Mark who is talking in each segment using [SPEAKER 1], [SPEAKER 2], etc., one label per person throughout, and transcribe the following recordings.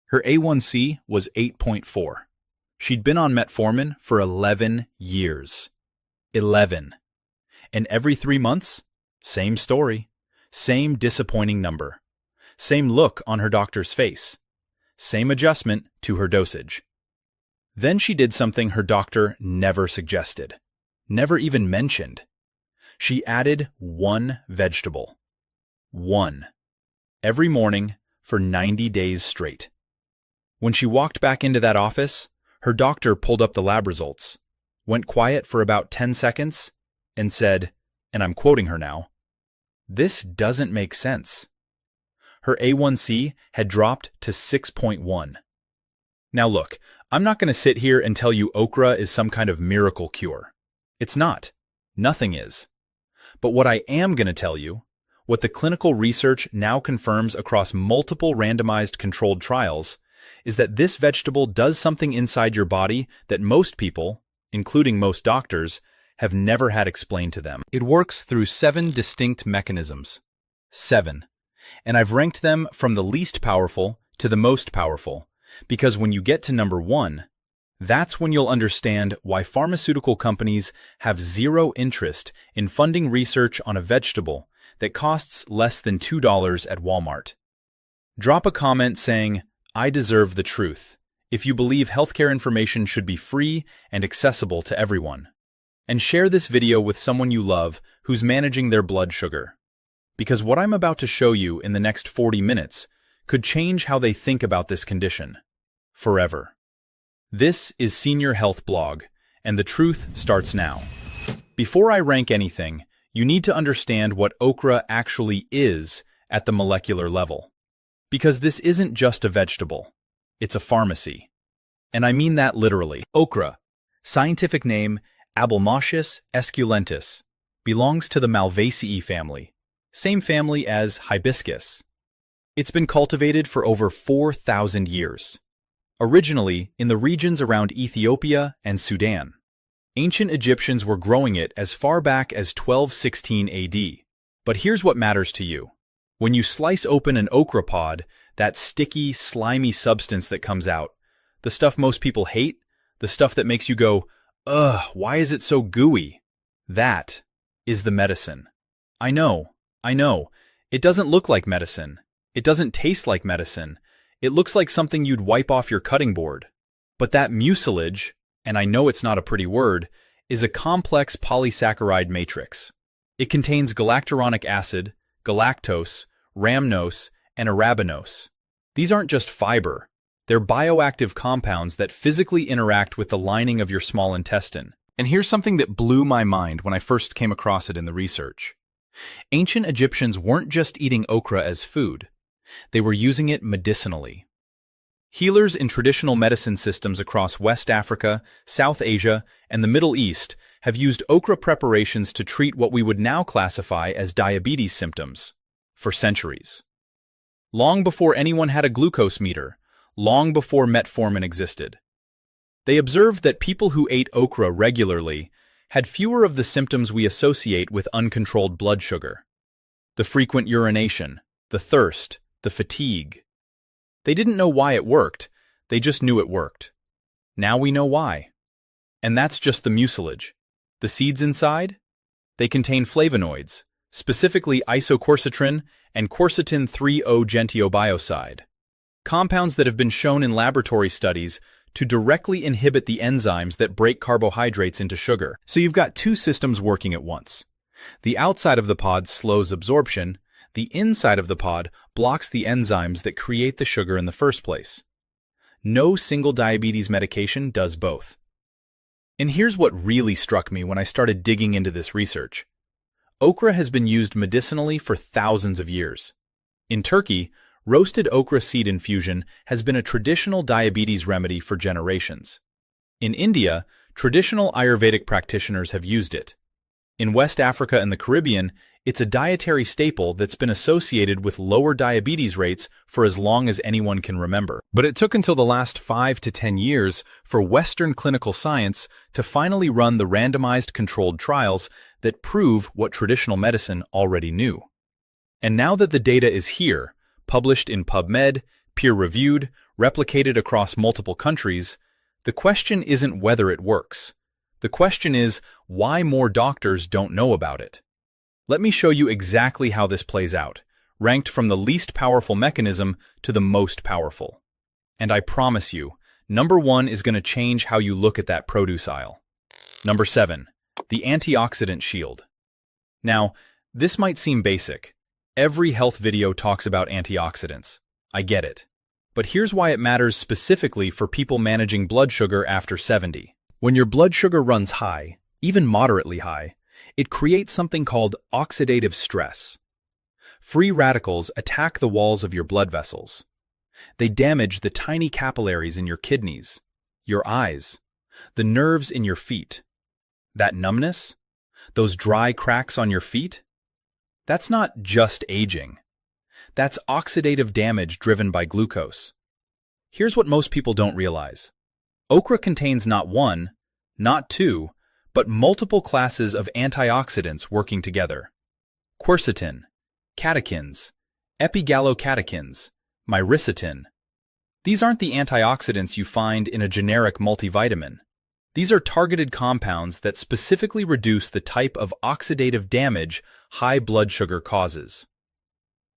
[SPEAKER 1] Her A1C was 8.4. She'd been on metformin for 11 years. 11. And every 3 months, same story, same disappointing number, same look on her doctor's face, same adjustment to her dosage. Then she did something her doctor never suggested, never even mentioned. She added one vegetable. One. Every morning for 90 days straight. When she walked back into that office, her doctor pulled up the lab results, went quiet for about 10 seconds, and said, and I'm quoting her now, "This doesn't make sense." Her A1C had dropped to 6.1. Now look, I'm not going to sit here and tell you okra is some kind of miracle cure. It's not. Nothing is. But what I am going to tell you, what the clinical research now confirms across multiple randomized controlled trials, is that this vegetable does something inside your body that most people, including most doctors, have never had explained to them. It works through 7 distinct mechanisms. 7. And I've ranked them from the least powerful to the most powerful, because when you get to number 1, that's when you'll understand why pharmaceutical companies have zero interest in funding research on a vegetable that costs less than $2 at Walmart. Drop a comment saying, "I deserve the truth," if you believe healthcare information should be free and accessible to everyone. And share this video with someone you love who's managing their blood sugar. Because what I'm about to show you in the next 40 minutes could change how they think about this condition. Forever. This is Senior Health Blog, and the truth starts now. Before I rank anything, you need to understand what okra actually is at the molecular level. Because this isn't just a vegetable, it's a pharmacy. And I mean that literally. Okra, scientific name Abelmoschus esculentus, belongs to the Malvaceae family, same family as hibiscus. It's been cultivated for over 4,000 years. Originally in the regions around Ethiopia and Sudan. Ancient Egyptians were growing it as far back as 1216 AD. But here's what matters to you. When you slice open an okra pod, that sticky, slimy substance that comes out, the stuff most people hate, the stuff that makes you go, "Ugh, why is it so gooey?" That is the medicine. I know. It doesn't look like medicine. It doesn't taste like medicine. It looks like something you'd wipe off your cutting board. But that mucilage, and I know it's not a pretty word, is a complex polysaccharide matrix. It contains galacturonic acid, galactose, rhamnose, and arabinose. These aren't just fiber. They're bioactive compounds that physically interact with the lining of your small intestine. And here's something that blew my mind when I first came across it in the research. Ancient Egyptians weren't just eating okra as food. They were using it medicinally. Healers in traditional medicine systems across West Africa, South Asia, and the Middle East have used okra preparations to treat what we would now classify as diabetes symptoms for centuries. Long before anyone had a glucose meter, long before metformin existed. They observed that people who ate okra regularly had fewer of the symptoms we associate with uncontrolled blood sugar. The frequent urination, the thirst, the fatigue. They didn't know why it worked, they just knew it worked. Now we know why. And that's just the mucilage. The seeds inside? They contain flavonoids, specifically isoquercitrin and quercetin 3-O-gentiobioside, compounds that have been shown in laboratory studies to directly inhibit the enzymes that break carbohydrates into sugar. So you've got 2 systems working at once. The outside of the pod slows absorption, the inside of the pod blocks the enzymes that create the sugar in the first place. No single diabetes medication does both. And here's what really struck me when I started digging into this research. Okra has been used medicinally for thousands of years. In Turkey, roasted okra seed infusion has been a traditional diabetes remedy for generations. In India, traditional Ayurvedic practitioners have used it. In West Africa and the Caribbean, it's a dietary staple that's been associated with lower diabetes rates for as long as anyone can remember. But it took until the last 5 to 10 years for Western clinical science to finally run the randomized controlled trials that prove what traditional medicine already knew. And now that the data is here, published in PubMed, peer-reviewed, replicated across multiple countries, the question isn't whether it works. The question is why more doctors don't know about it. Let me show you exactly how this plays out, ranked from the least powerful mechanism to the most powerful. And I promise you, number 1 is going to change how you look at that produce aisle. Number 7, the antioxidant shield. Now, this might seem basic. Every health video talks about antioxidants. I get it. But here's why it matters specifically for people managing blood sugar after 70. When your blood sugar runs high, even moderately high, it creates something called oxidative stress. Free radicals attack the walls of your blood vessels. They damage the tiny capillaries in your kidneys, your eyes, the nerves in your feet. That numbness? Those dry cracks on your feet? That's not just aging. That's oxidative damage driven by glucose. Here's what most people don't realize. Okra contains not 1, not 2, but multiple classes of antioxidants working together. Quercetin, catechins, epigallocatechins, myricetin. These aren't the antioxidants you find in a generic multivitamin. These are targeted compounds that specifically reduce the type of oxidative damage high blood sugar causes.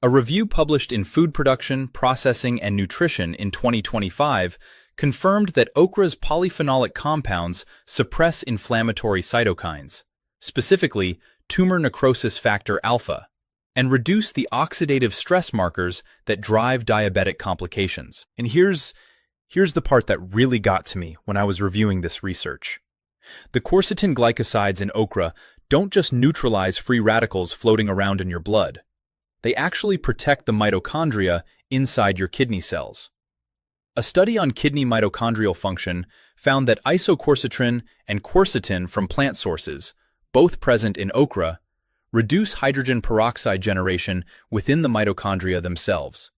[SPEAKER 1] A review published in Food Production, Processing, and Nutrition in 2025 confirmed that okra's polyphenolic compounds suppress inflammatory cytokines, specifically tumor necrosis factor alpha, and reduce the oxidative stress markers that drive diabetic complications. And here's the part that really got to me when I was reviewing this research. The quercetin glycosides in okra don't just neutralize free radicals floating around in your blood. They actually protect the mitochondria inside your kidney cells. A study on kidney mitochondrial function found that isoquercitrin and quercetin from plant sources, both present in okra, reduce hydrogen peroxide generation within the mitochondria themselves.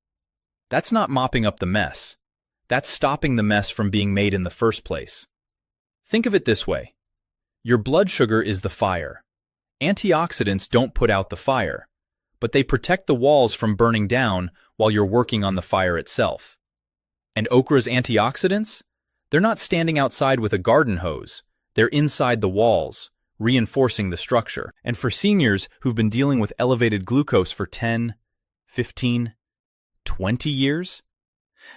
[SPEAKER 1] That's not mopping up the mess. That's stopping the mess from being made in the first place. Think of it this way. Your blood sugar is the fire. Antioxidants don't put out the fire, but they protect the walls from burning down while you're working on the fire itself. And okra's antioxidants? They're not standing outside with a garden hose. They're inside the walls, reinforcing the structure. And for seniors who've been dealing with elevated glucose for 10, 15, 20 years,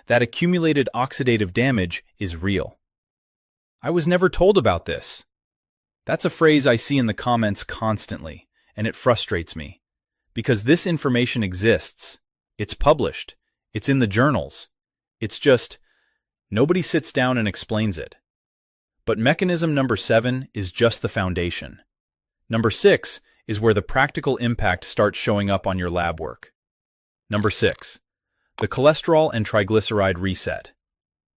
[SPEAKER 1] that accumulated oxidative damage is real. I was never told about this. That's a phrase I see in the comments constantly, and it frustrates me. Because this information exists. It's published. It's in the journals. It's just, nobody sits down and explains it. But mechanism number 7 is just the foundation. Number 6 is where the practical impact starts showing up on your lab work. Number 6, the cholesterol and triglyceride reset.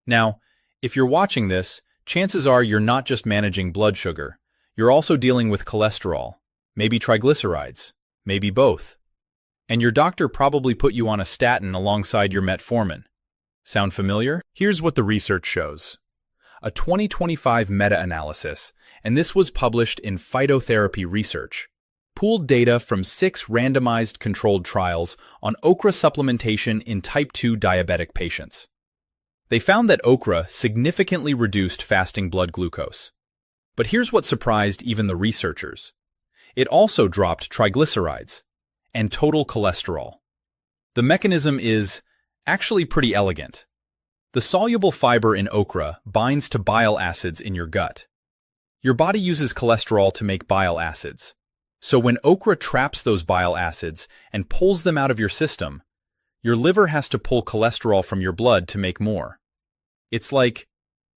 [SPEAKER 1] Now, if you're watching this, chances are you're not just managing blood sugar. You're also dealing with cholesterol, maybe triglycerides, maybe both. And your doctor probably put you on a statin alongside your metformin. Sound familiar? Here's what the research shows. A 2025 meta-analysis, and this was published in Phytotherapy Research, pooled data from 6 randomized controlled trials on okra supplementation in type 2 diabetic patients. They found that okra significantly reduced fasting blood glucose. But here's what surprised even the researchers. It also dropped triglycerides and total cholesterol. The mechanism is actually pretty elegant. The soluble fiber in okra binds to bile acids in your gut. Your body uses cholesterol to make bile acids. So when okra traps those bile acids and pulls them out of your system, your liver has to pull cholesterol from your blood to make more. It's like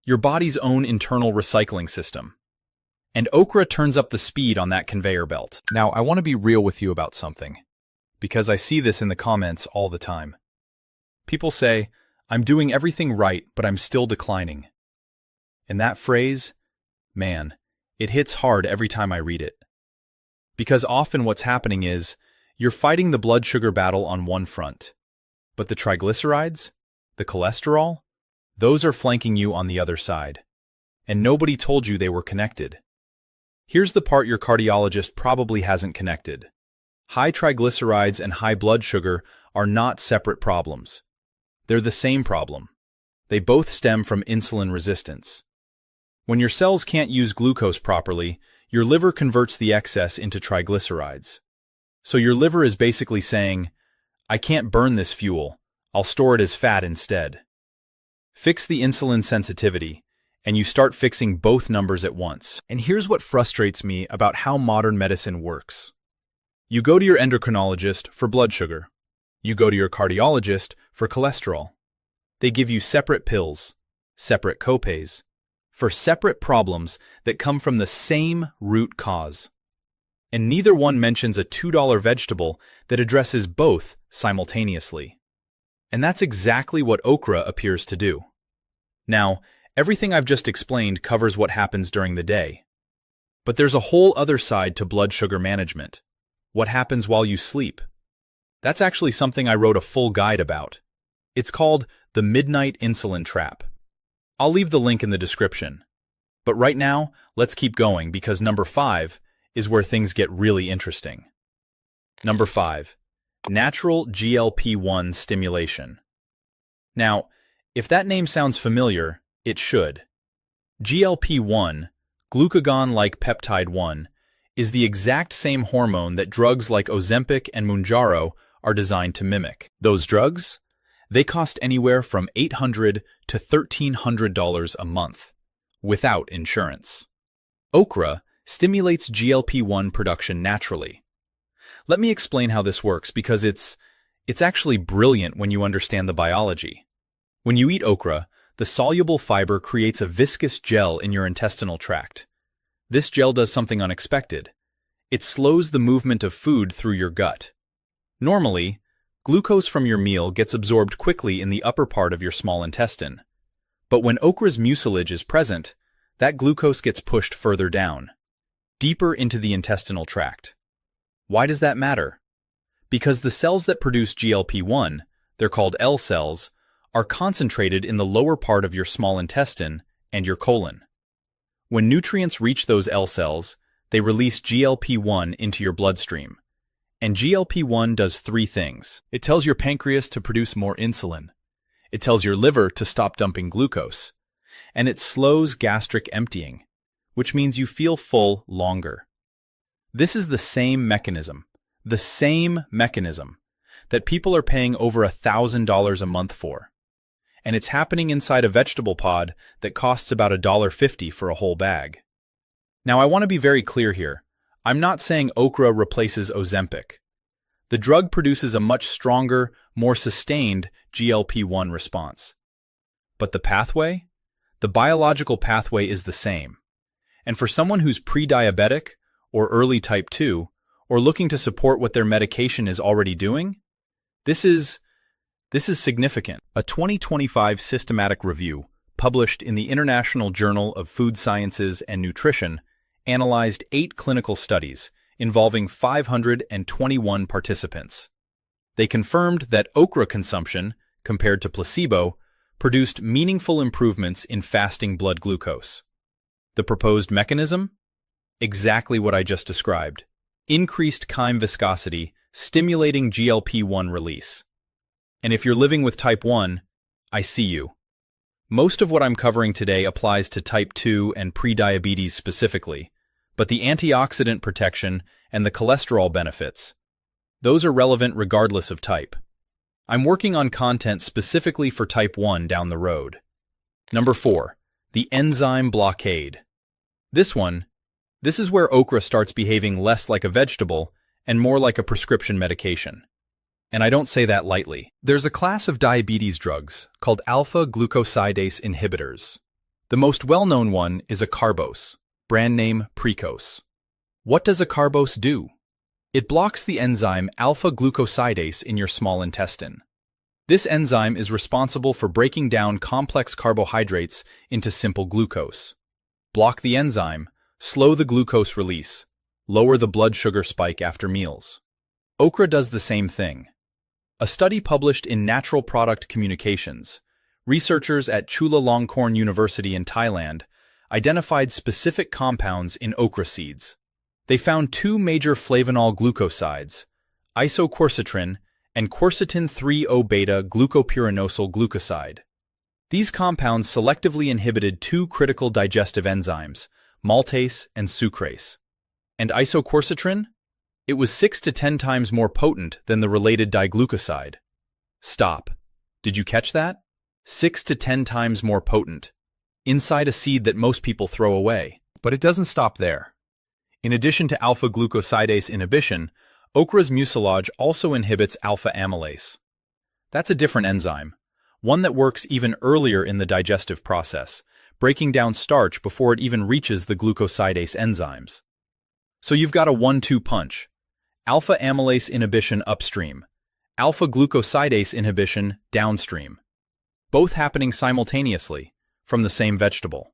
[SPEAKER 1] your body's own internal recycling system. And okra turns up the speed on that conveyor belt. Now, I want to be real with you about something, because I see this in the comments all the time. People say, I'm doing everything right, but I'm still declining. And that phrase, man, it hits hard every time I read it. Because often what's happening is, you're fighting the blood sugar battle on one front, but the triglycerides, the cholesterol, those are flanking you on the other side. And nobody told you they were connected. Here's the part your cardiologist probably hasn't connected. High triglycerides and high blood sugar are not separate problems. They're the same problem. They both stem from insulin resistance. When your cells can't use glucose properly, your liver converts the excess into triglycerides. So your liver is basically saying, I can't burn this fuel, I'll store it as fat instead. Fix the insulin sensitivity, and you start fixing both numbers at once. And here's what frustrates me about how modern medicine works. You go to your endocrinologist for blood sugar. You go to your cardiologist for cholesterol. They give you separate pills, separate copays, for separate problems that come from the same root cause. And neither one mentions a $2 vegetable that addresses both simultaneously. And that's exactly what okra appears to do. Now, everything I've just explained covers what happens during the day. But there's a whole other side to blood sugar management. What happens while you sleep? That's actually something I wrote a full guide about. It's called the Midnight Insulin Trap. I'll leave the link in the description. But right now, let's keep going because number 5 is where things get really interesting. Number 5. Natural GLP-1 stimulation. Now, if that name sounds familiar, it should. GLP-1, glucagon-like peptide 1, is the exact same hormone that drugs like Ozempic and Mounjaro are designed to mimic. Those drugs? They cost anywhere from $800 to $1,300 a month, without insurance. Okra stimulates GLP-1 production naturally. Let me explain how this works because it's actually brilliant when you understand the biology. When you eat okra, the soluble fiber creates a viscous gel in your intestinal tract. This gel does something unexpected. It slows the movement of food through your gut. Normally, glucose from your meal gets absorbed quickly in the upper part of your small intestine. But when okra's mucilage is present, that glucose gets pushed further down, deeper into the intestinal tract. Why does that matter? Because the cells that produce GLP-1, they're called L cells, are concentrated in the lower part of your small intestine and your colon. When nutrients reach those L cells, they release GLP-1 into your bloodstream. And GLP-1 does 3 things. It tells your pancreas to produce more insulin. It tells your liver to stop dumping glucose. And it slows gastric emptying, which means you feel full longer. This is the same mechanism that people are paying over $1,000 a month for. And it's happening inside a vegetable pod that costs about $1.50 for a whole bag. Now, I want to be very clear here. I'm not saying okra replaces Ozempic. The drug produces a much stronger, more sustained GLP-1 response. But the pathway? The biological pathway is the same. And for someone who's pre-diabetic, or early type 2, or looking to support what their medication is already doing, this is significant. A 2025 systematic review, published in the International Journal of Food Sciences and Nutrition, analyzed 8 clinical studies involving 521 participants. They confirmed that okra consumption, compared to placebo, produced meaningful improvements in fasting blood glucose. The proposed mechanism? Exactly what I just described. Increased chyme viscosity, stimulating GLP-1 release. And if you're living with type 1, I see you. Most of what I'm covering today applies to type 2 and prediabetes specifically, but the antioxidant protection and the cholesterol benefits, those are relevant regardless of type. I'm working on content specifically for type 1 down the road. Number 4, the enzyme blockade. This is where okra starts behaving less like a vegetable and more like a prescription medication. And I don't say that lightly. There's a class of diabetes drugs called alpha-glucosidase inhibitors. The most well-known one is acarbose, brand name Precose. What does acarbose do? It blocks the enzyme alpha-glucosidase in your small intestine. This enzyme is responsible for breaking down complex carbohydrates into simple glucose. Block the enzyme, slow the glucose release, lower the blood sugar spike after meals. Okra does the same thing. A study published in Natural Product Communications, researchers at Chulalongkorn University in Thailand identified specific compounds in okra seeds. They found 2 major flavanol glucosides, isoquercitrin and quercetin 3-O-beta glucopyrinosyl glucoside. These compounds selectively inhibited two critical digestive enzymes, maltase and sucrase. And isoquercitrin? It was 6 to 10 times more potent than the related diglucoside. Stop. Did you catch that? 6 to 10 times more potent. Inside a seed that most people throw away. But it doesn't stop there. In addition to alpha-glucosidase inhibition, okra's mucilage also inhibits alpha-amylase. That's a different enzyme, one that works even earlier in the digestive process, breaking down starch before it even reaches the glucosidase enzymes. So you've got a 1-2 punch. Alpha-amylase inhibition upstream, alpha-glucosidase inhibition downstream. Both happening simultaneously, from the same vegetable.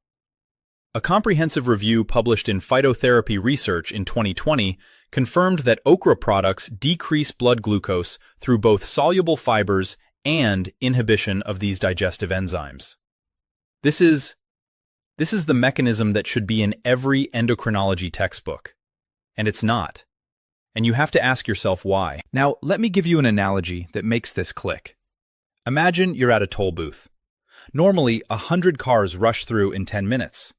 [SPEAKER 1] A comprehensive review published in Phytotherapy Research in 2020 confirmed that okra products decrease blood glucose through both soluble fibers and inhibition of these digestive enzymes. This is the mechanism that should be in every endocrinology textbook. And it's not. And you have to ask yourself why. Now, let me give you an analogy that makes this click. Imagine you're at a toll booth. Normally, 100 cars rush through in 10 minutes.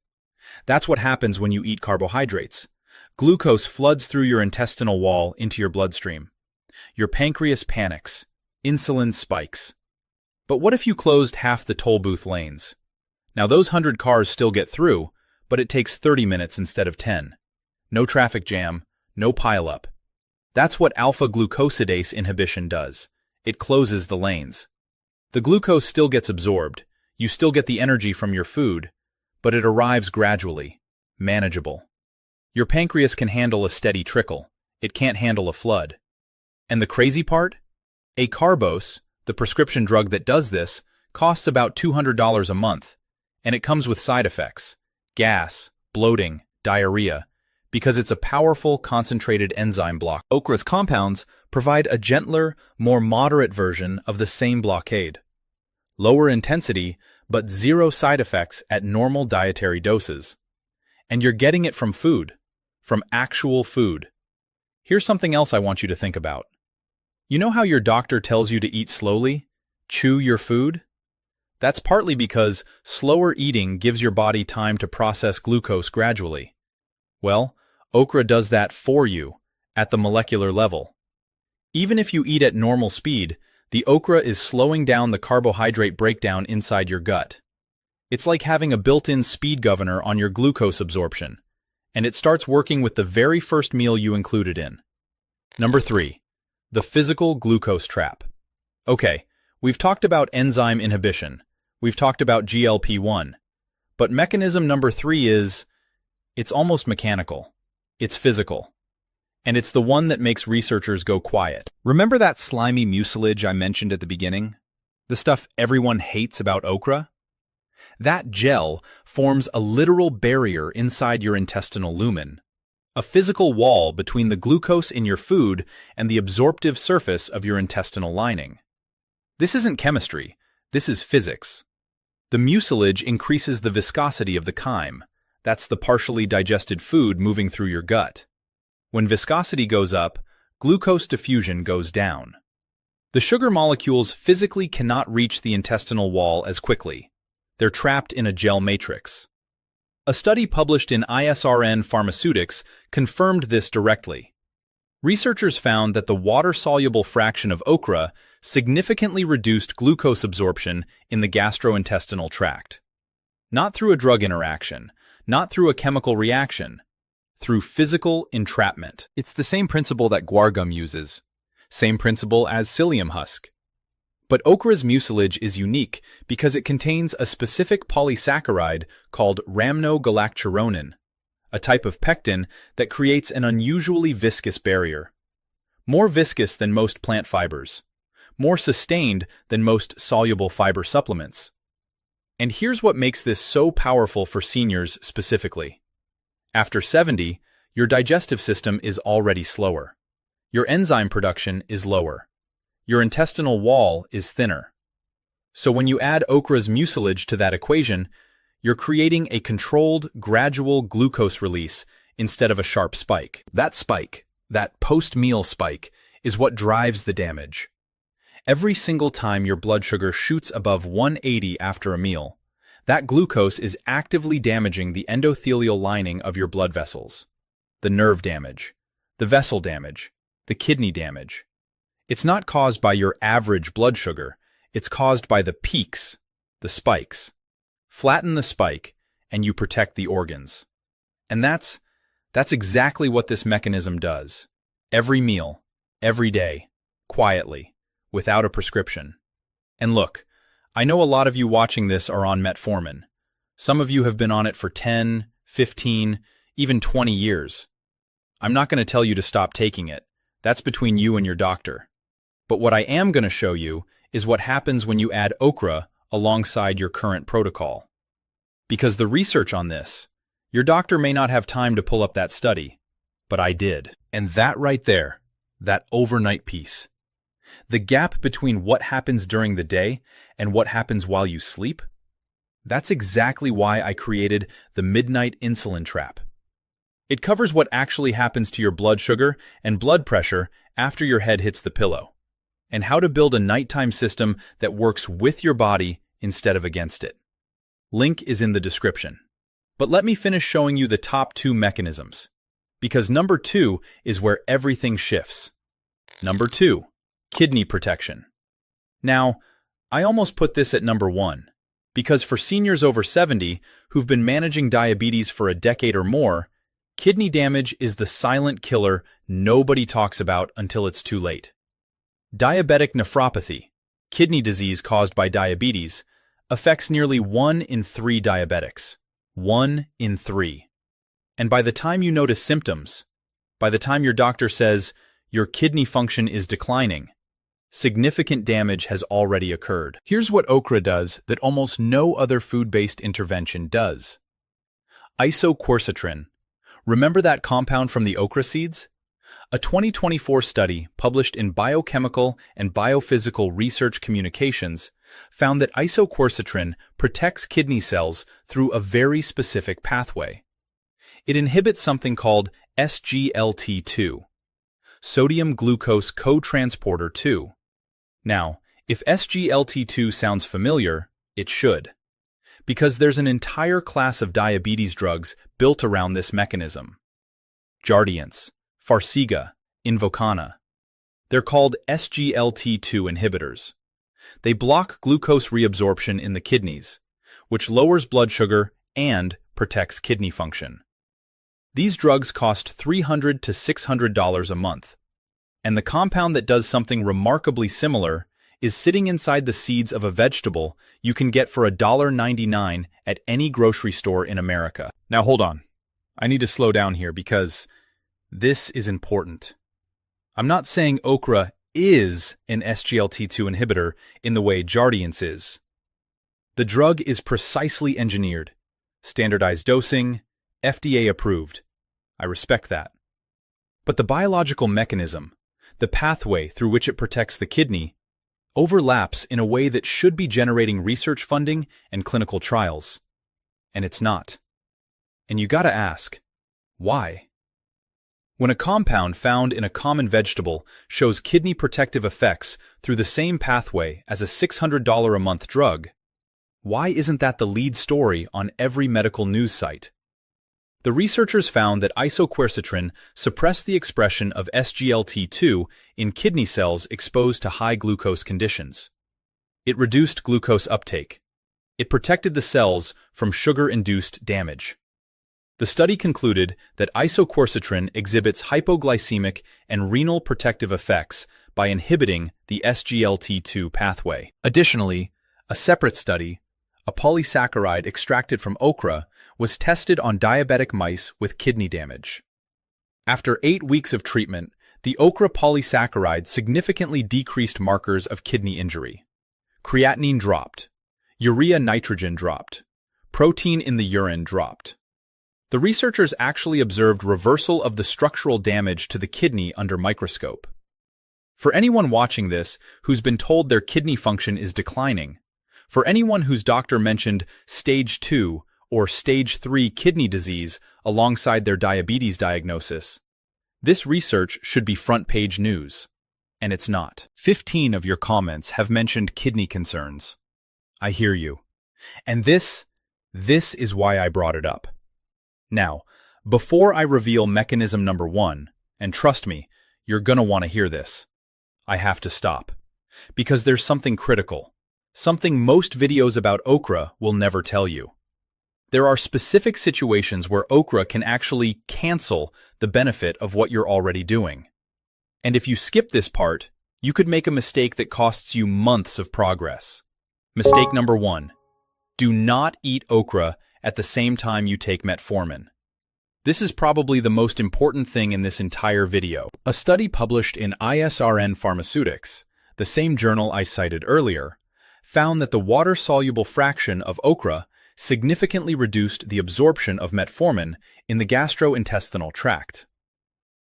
[SPEAKER 1] That's what happens when you eat carbohydrates. Glucose floods through your intestinal wall into your bloodstream. Your pancreas panics. Insulin spikes. But what if you closed half the toll booth lanes? Now those 100 cars still get through, but it takes 30 minutes instead of 10. No traffic jam, no pileup. That's what alpha-glucosidase inhibition does. It closes the lanes. The glucose still gets absorbed. You still get the energy from your food, but it arrives gradually, manageable. Your pancreas can handle a steady trickle. It can't handle a flood. And the crazy part? Acarbose, the prescription drug that does this, costs about $200 a month, and it comes with side effects: gas, bloating, diarrhea, because it's a powerful, concentrated enzyme block. Okra's compounds provide a gentler, more moderate version of the same blockade. Lower intensity, but zero side effects at normal dietary doses. And you're getting it from food, from actual food. Here's something else I want you to think about. You know how your doctor tells you to eat slowly? Chew your food? That's partly because slower eating gives your body time to process glucose gradually. Well, okra does that for you, at the molecular level. Even if you eat at normal speed, the okra is slowing down the carbohydrate breakdown inside your gut. It's like having a built-in speed governor on your glucose absorption, and it starts working with the very first meal you include it in. Number 3. The physical glucose trap. Okay, we've talked about enzyme inhibition. We've talked about GLP-1. But mechanism number 3 is, it's almost mechanical. It's physical. And it's the one that makes researchers go quiet. Remember that slimy mucilage I mentioned at the beginning? The stuff everyone hates about okra? That gel forms a literal barrier inside your intestinal lumen, a physical wall between the glucose in your food and the absorptive surface of your intestinal lining. This isn't chemistry, this is physics. The mucilage increases the viscosity of the chyme. That's the partially digested food moving through your gut. When viscosity goes up, glucose diffusion goes down. The sugar molecules physically cannot reach the intestinal wall as quickly. They're trapped in a gel matrix. A study published in ISRN Pharmaceutics confirmed this directly. Researchers found that the water-soluble fraction of okra significantly reduced glucose absorption in the gastrointestinal tract. Not through a drug interaction, not through a chemical reaction, through physical entrapment. It's the same principle that guar gum uses, same principle as psyllium husk. But okra's mucilage is unique because it contains a specific polysaccharide called rhamnogalacturonin, a type of pectin that creates an unusually viscous barrier. More viscous than most plant fibers, more sustained than most soluble fiber supplements. And here's what makes this so powerful for seniors specifically. After 70, your digestive system is already slower. Your enzyme production is lower. Your intestinal wall is thinner. So when you add okra's mucilage to that equation, you're creating a controlled, gradual glucose release instead of a sharp spike. That spike, that post-meal spike, is what drives the damage. Every single time your blood sugar shoots above 180 after a meal, that glucose is actively damaging the endothelial lining of your blood vessels. The nerve damage, the vessel damage, the kidney damage. It's not caused by your average blood sugar, it's caused by the peaks, the spikes. Flatten the spike, and you protect the organs. And that's exactly what this mechanism does. Every meal, every day, quietly, without a prescription. And look, I know a lot of you watching this are on metformin. Some of you have been on it for 10, 15, even 20 years. I'm not going to tell you to stop taking it. That's between you and your doctor. But what I am going to show you is what happens when you add okra alongside your current protocol. Because the research on this, your doctor may not have time to pull up that study, but I did. And that right there, that overnight piece, the gap between what happens during the day and what happens while you sleep, that's exactly why I created the Midnight Insulin Trap. It covers what actually happens to your blood sugar and blood pressure after your head hits the pillow, and how to build a nighttime system that works with your body instead of against it. Link is in the description. But let me finish showing you the top 2 mechanisms, because number 2 is where everything shifts. Number 2, kidney protection. Now, I almost put this at number 1, because for seniors over 70 who've been managing diabetes for a decade or more, kidney damage is the silent killer nobody talks about until it's too late. Diabetic nephropathy, kidney disease caused by diabetes, affects nearly 1 in 3 diabetics. 1 in 3. And by the time you notice symptoms, by the time your doctor says your kidney function is declining, significant damage has already occurred. Here's what okra does that almost no other food-based intervention does. Isoquercitrin. Remember that compound from the okra seeds? A 2024 study published in Biochemical and Biophysical Research Communications found that isoquercitrin protects kidney cells through a very specific pathway. It inhibits something called SGLT2, sodium glucose cotransporter 2. Now, if SGLT2 sounds familiar, it should, because there's an entire class of diabetes drugs built around this mechanism. Jardiance, Farxiga, Invokana. They're called SGLT2 inhibitors. They block glucose reabsorption in the kidneys, which lowers blood sugar and protects kidney function. These drugs cost $300 to $600 a month, and the compound that does something remarkably similar is sitting inside the seeds of a vegetable you can get for $1.99 at any grocery store in America. Now hold on. I need to slow down here because this is important. I'm not saying okra is an SGLT2 inhibitor in the way Jardiance is. The drug is precisely engineered, standardized dosing, FDA approved. I respect that. But the biological mechanism, the pathway through which it protects the kidney, overlaps in a way that should be generating research funding and clinical trials. And it's not. And you gotta ask, why? When a compound found in a common vegetable shows kidney protective effects through the same pathway as a $600 a month drug, why isn't that the lead story on every medical news site? The researchers found that isoquercitrin suppressed the expression of SGLT2 in kidney cells exposed to high glucose conditions. It reduced glucose uptake. It protected the cells from sugar-induced damage. The study concluded that isoquercitrin exhibits hypoglycemic and renal protective effects by inhibiting the SGLT2 pathway. Additionally, a separate study, a polysaccharide extracted from okra, was tested on diabetic mice with kidney damage. After 8 weeks of treatment, the okra polysaccharide significantly decreased markers of kidney injury. Creatinine dropped. Urea nitrogen dropped. Protein in the urine dropped. The researchers actually observed reversal of the structural damage to the kidney under microscope. For anyone watching this who's been told their kidney function is declining, for anyone whose doctor mentioned stage 2 or stage 3 kidney disease alongside their diabetes diagnosis, this research should be front-page news. and it's not. 15 of your comments have mentioned kidney concerns. I hear you. And this is why I brought it up. Now, before I reveal mechanism number 1, and trust me, you're gonna want to hear this, I have to stop. Because there's something critical, something most videos about okra will never tell you. There are specific situations where okra can actually cancel the benefit of what you're already doing. And if you skip this part, you could make a mistake that costs you months of progress. Mistake number 1. Do not eat okra at the same time you take metformin. This is probably the most important thing in this entire video. A study published in ISRN Pharmaceutics, the same journal I cited earlier, found that the water-soluble fraction of okra significantly reduced the absorption of metformin in the gastrointestinal tract.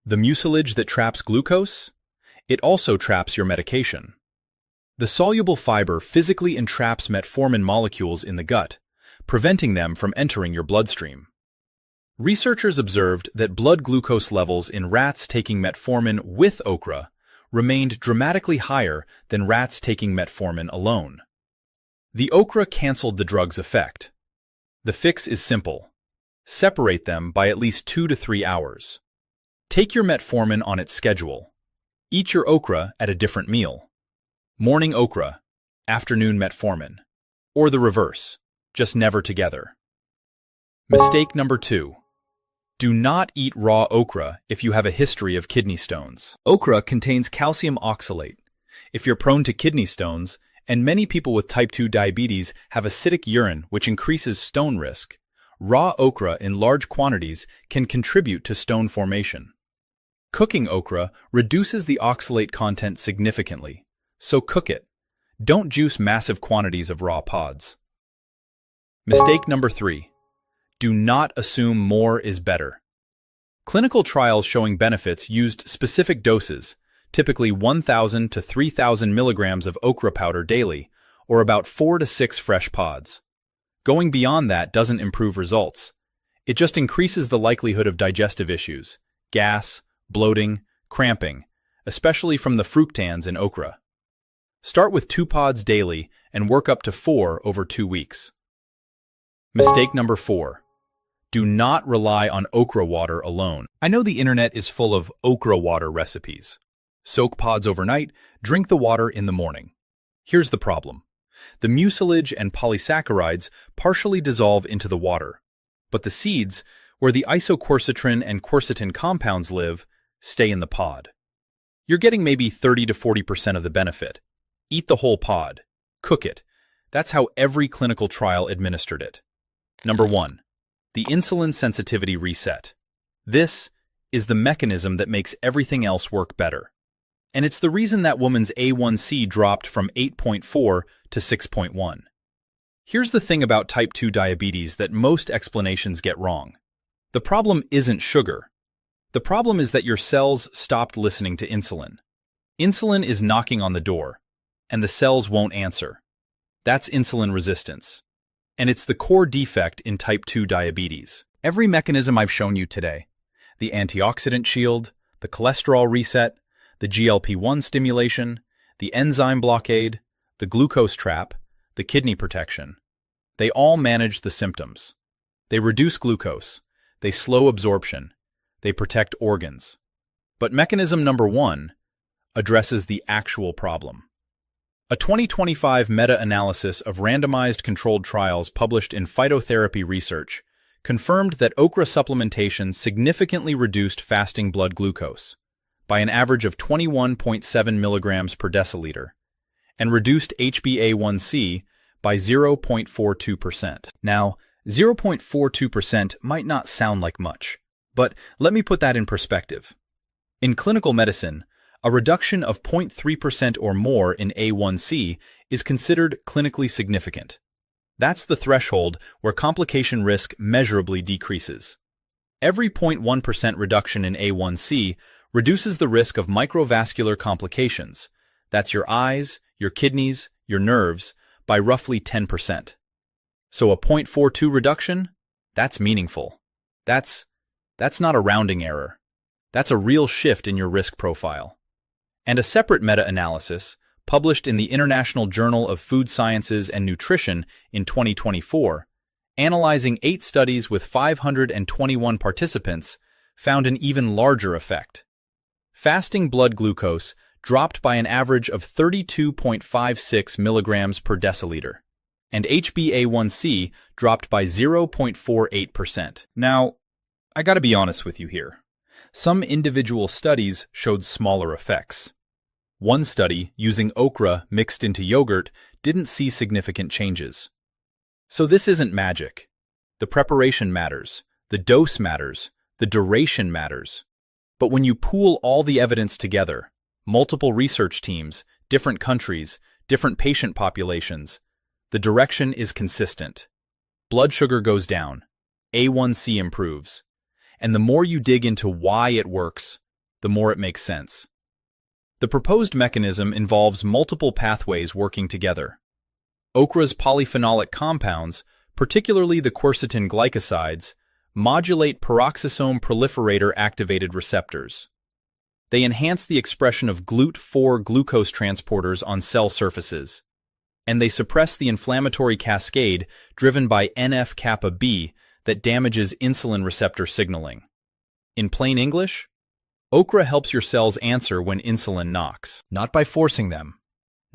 [SPEAKER 1] The mucilage that traps glucose? It also traps your medication. The soluble fiber physically entraps metformin molecules in the gut, preventing them from entering your bloodstream. Researchers observed that blood glucose levels in rats taking metformin with okra remained dramatically higher than rats taking metformin alone. The okra canceled the drug's effect. The fix is simple. Separate them by at least 2 to 3 hours. Take your metformin on its schedule. Eat your okra at a different meal. Morning okra, afternoon metformin. Or the reverse, just never together. Mistake number 2. Do not eat raw okra if you have a history of kidney stones. Okra contains calcium oxalate. If you're prone to kidney stones, and many people with type 2 diabetes have acidic urine which increases stone risk, raw okra in large quantities can contribute to stone formation. Cooking okra reduces the oxalate content significantly, so cook it. Don't juice massive quantities of raw pods. Mistake number 3. Do not assume more is better. Clinical trials showing benefits used specific doses, typically 1,000 to 3,000 milligrams of okra powder daily, or about 4 to 6 fresh pods. Going beyond that doesn't improve results. It just increases the likelihood of digestive issues, gas, bloating, cramping, especially from the fructans in okra. Start with 2 pods daily and work up to 4 over 2 weeks. Mistake number 4. Do not rely on okra water alone. I know the internet is full of okra water recipes. Soak pods overnight, drink the water in the morning. Here's the problem. The mucilage and polysaccharides partially dissolve into the water, but the seeds, where the isoquercetin and quercetin compounds live, stay in the pod. You're getting maybe 30 to 40% of the benefit. Eat the whole pod. Cook it. That's how every clinical trial administered it. Number 1. The insulin sensitivity reset. This is the mechanism that makes everything else work better. And it's the reason that woman's A1C dropped from 8.4 to 6.1. Here's the thing about type 2 diabetes that most explanations get wrong. The problem isn't sugar. The problem is that your cells stopped listening to insulin. Insulin is knocking on the door, and the cells won't answer. That's insulin resistance. And it's the core defect in type 2 diabetes. Every mechanism I've shown you today, the antioxidant shield, the cholesterol reset, the GLP-1 stimulation, the enzyme blockade, the glucose trap, the kidney protection, they all manage the symptoms. They reduce glucose, they slow absorption, they protect organs. But mechanism number 1 addresses the actual problem. A 2025 meta-analysis of randomized controlled trials published in Phytotherapy Research confirmed that okra supplementation significantly reduced fasting blood glucose by an average of 21.7 milligrams per deciliter and reduced HbA1c by 0.42%. Now, 0.42% might not sound like much, but let me put that in perspective. In clinical medicine, a reduction of 0.3% or more in A1C is considered clinically significant. That's the threshold where complication risk measurably decreases. Every 0.1% reduction in A1C reduces the risk of microvascular complications, that's your eyes, your kidneys, your nerves, by roughly 10%. So a 0.42 reduction? That's meaningful. That's not a rounding error. That's a real shift in your risk profile. And a separate meta-analysis, published in the International Journal of Food Sciences and Nutrition in 2024, analyzing 8 studies with 521 participants, found an even larger effect. Fasting blood glucose dropped by an average of 32.56 milligrams per deciliter, and HbA1c dropped by 0.48%. Now, I gotta be honest with you here. Some individual studies showed smaller effects. One study, using okra mixed into yogurt, didn't see significant changes. So this isn't magic. The preparation matters, the dose matters, the duration matters. But when you pool all the evidence together, multiple research teams, different countries, different patient populations, the direction is consistent. Blood sugar goes down, A1C improves, and the more you dig into why it works, the more it makes sense. The proposed mechanism involves multiple pathways working together. Okra's polyphenolic compounds, particularly the quercetin glycosides, modulate peroxisome proliferator activated receptors. They enhance the expression of GLUT4 glucose transporters on cell surfaces, and they suppress the inflammatory cascade driven by NF-kappa B that damages insulin receptor signaling. In plain English, okra helps your cells answer when insulin knocks, not by forcing them,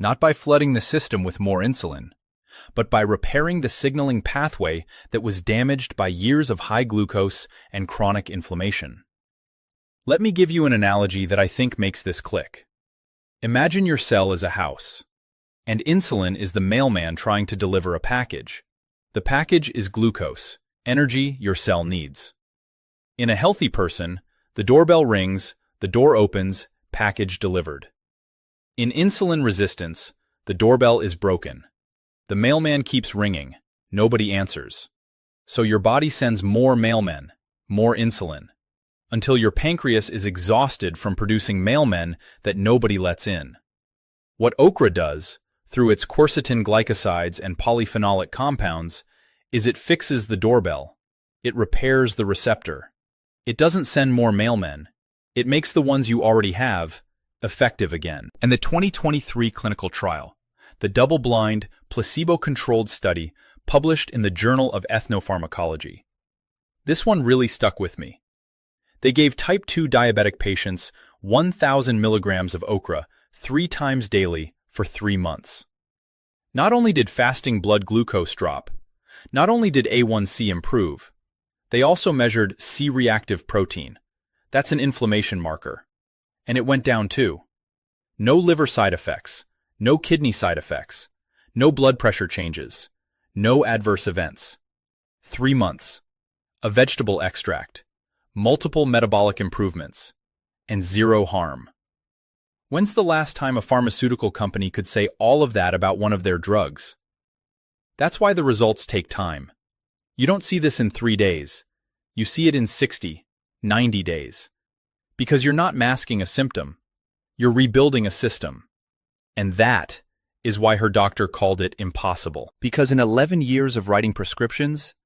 [SPEAKER 1] not by flooding the system with more insulin, but by repairing the signaling pathway that was damaged by years of high glucose and chronic inflammation. Let me give you an analogy that I think makes this click. Imagine your cell is a house, and insulin is the mailman trying to deliver a package. The package is glucose, energy your cell needs. In a healthy person, the doorbell rings, the door opens, package delivered. In insulin resistance, the doorbell is broken. The mailman keeps ringing, nobody answers. So your body sends more mailmen, more insulin, until your pancreas is exhausted from producing mailmen that nobody lets in. What okra does, through its quercetin glycosides and polyphenolic compounds, is it fixes the doorbell. It repairs the receptor. It doesn't send more mailmen. It makes the ones you already have effective again. And the 2023 clinical trial, the double-blind, placebo-controlled study published in the Journal of Ethnopharmacology. This one really stuck with me. They gave type 2 diabetic patients 1,000 milligrams of okra 3 times daily for 3 months. Not only did fasting blood glucose drop, not only did A1C improve, they also measured C-reactive protein. That's an inflammation marker. And it went down too. No liver side effects. No kidney side effects, no blood pressure changes, no adverse events. 3 months, a vegetable extract, multiple metabolic improvements, and 0 harm. When's the last time a pharmaceutical company could say all of that about one of their drugs? That's why the results take time. You don't see this in 3 days. You see it in 60, 90 days. Because you're not masking a symptom. You're rebuilding a system. And that is why her doctor called it impossible. Because in 11 years of writing prescriptions,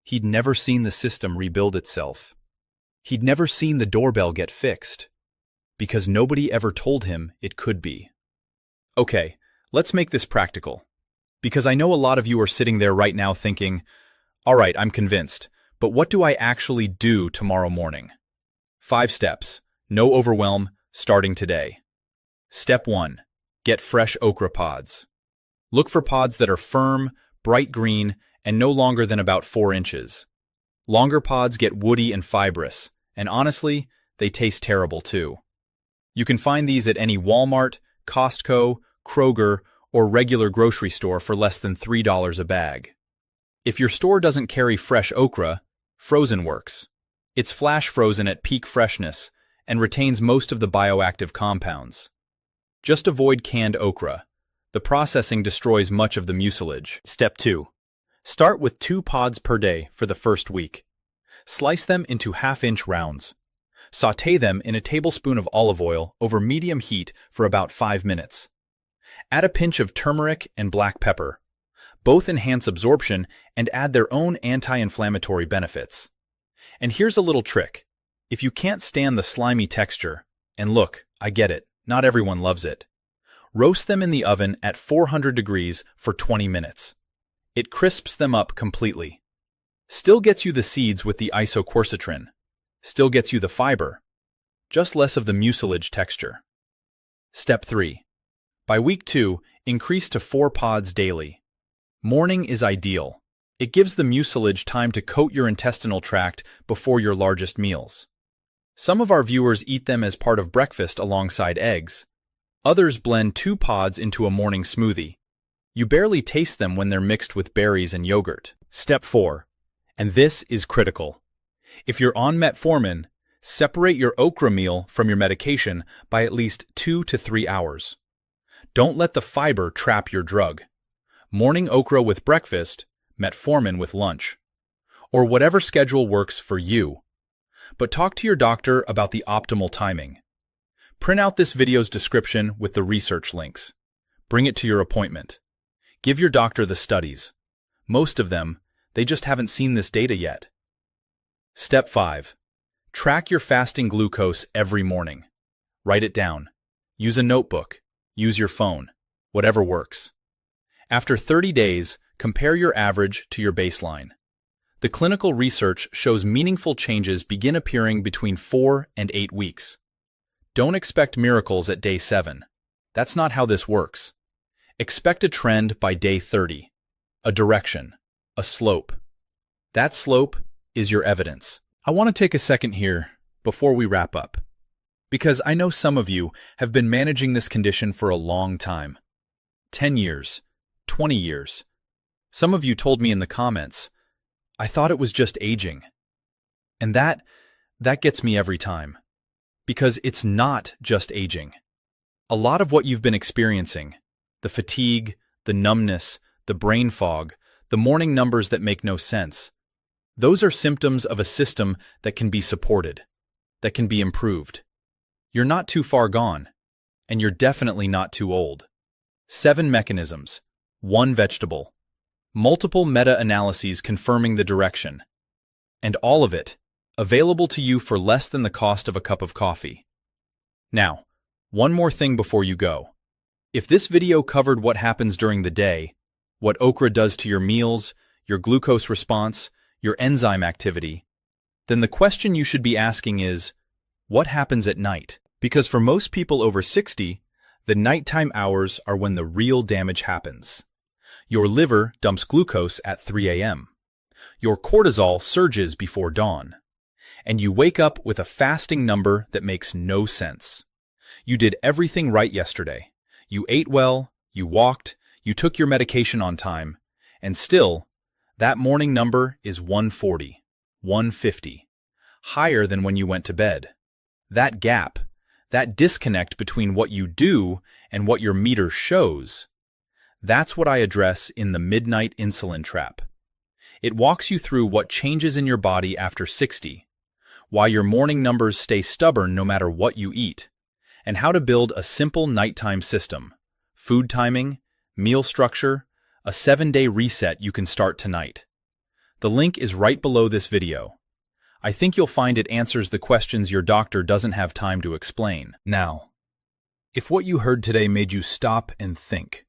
[SPEAKER 1] he'd never seen the system rebuild itself. He'd never seen the doorbell get fixed. Because nobody ever told him it could be. Okay, let's make this practical. Because I know a lot of you are sitting there right now thinking, all right, I'm convinced, but what do I actually do tomorrow morning? 5 steps, no overwhelm, starting today. Step 1. Get fresh okra pods. Look for pods that are firm, bright green, and no longer than about 4 inches. Longer pods get woody and fibrous, and honestly, they taste terrible too. You can find these at any Walmart, Costco, Kroger, or regular grocery store for less than $3 a bag. If your store doesn't carry fresh okra, frozen works. It's flash frozen at peak freshness and retains most of the bioactive compounds. Just avoid canned okra. The processing destroys much of the mucilage. Step 2. Start with 2 pods per day for the first week. Slice them into half-inch rounds. Sauté them in a tablespoon of olive oil over medium heat for about 5 minutes. Add a pinch of turmeric and black pepper. Both enhance absorption and add their own anti-inflammatory benefits. And here's a little trick. If you can't stand the slimy texture, and look, I get it, Not everyone loves it. Roast them in the oven at 400 degrees for 20 minutes. It crisps them up completely. Still gets you the seeds with the isoquercitrin. Still gets you the fiber. Just less of the mucilage texture. Step 3. By week 2, increase to 4 pods daily. Morning is ideal. It gives the mucilage time to coat your intestinal tract before your largest meals. Some of our viewers eat them as part of breakfast alongside eggs. Others blend 2 pods into a morning smoothie. You barely taste them when they're mixed with berries and yogurt. Step 4. And this is critical. If you're on metformin, separate your okra meal from your medication by at least 2 to 3 hours. Don't let the fiber trap your drug. Morning okra with breakfast, metformin with lunch. Or whatever schedule works for you. But talk to your doctor about the optimal timing. Print out this video's description with the research links. Bring it to your appointment. Give your doctor the studies. Most of them, they just haven't seen this data yet. Step 5. Track your fasting glucose every morning. Write it down. Use a notebook. Use your phone. Whatever works. After 30 days, compare your average to your baseline. The clinical research shows meaningful changes begin appearing between 4 and 8 weeks. Don't expect miracles at day 7. That's not how this works. Expect a trend by day 30. A direction. A slope. That slope is your evidence. I want to take a second here before we wrap up, because I know some of you have been managing this condition for a long time. 10 years, 20 years. Some of you told me in the comments, I thought it was just aging. And that gets me every time, because it's not just aging. A lot of what you've been experiencing, the fatigue, the numbness, the brain fog, the morning numbers that make no sense, those are symptoms of a system that can be supported, that can be improved. You're not too far gone, and you're definitely not too old. 7 mechanisms, 1 vegetable, multiple meta-analyses confirming the direction, and all of it available to you for less than the cost of a cup of coffee. Now, one more thing before you go. If this video covered what happens during the day, what okra does to your meals, your glucose response, your enzyme activity, then the question you should be asking is, what happens at night? Because for most people over 60, the nighttime hours are when the real damage happens. Your liver dumps glucose at 3 a.m. Your cortisol surges before dawn. And you wake up with a fasting number that makes no sense. You did everything right yesterday. You ate well, you walked, you took your medication on time, and still, that morning number is 140, 150, higher than when you went to bed. That gap, that disconnect between what you do and what your meter shows, that's what I address in the Midnight Insulin Trap. It walks you through what changes in your body after 60, why your morning numbers stay stubborn no matter what you eat, and how to build a simple nighttime system, food timing, meal structure, a 7-day reset you can start tonight. The link is right below this video. I think you'll find it answers the questions your doctor doesn't have time to explain. Now, if what you heard today made you stop and think,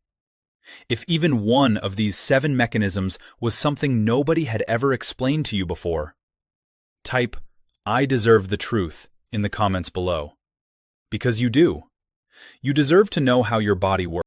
[SPEAKER 1] if even one of these 7 mechanisms was something nobody had ever explained to you before, type, I deserve the truth in the comments below. Because you do. You deserve to know how your body works.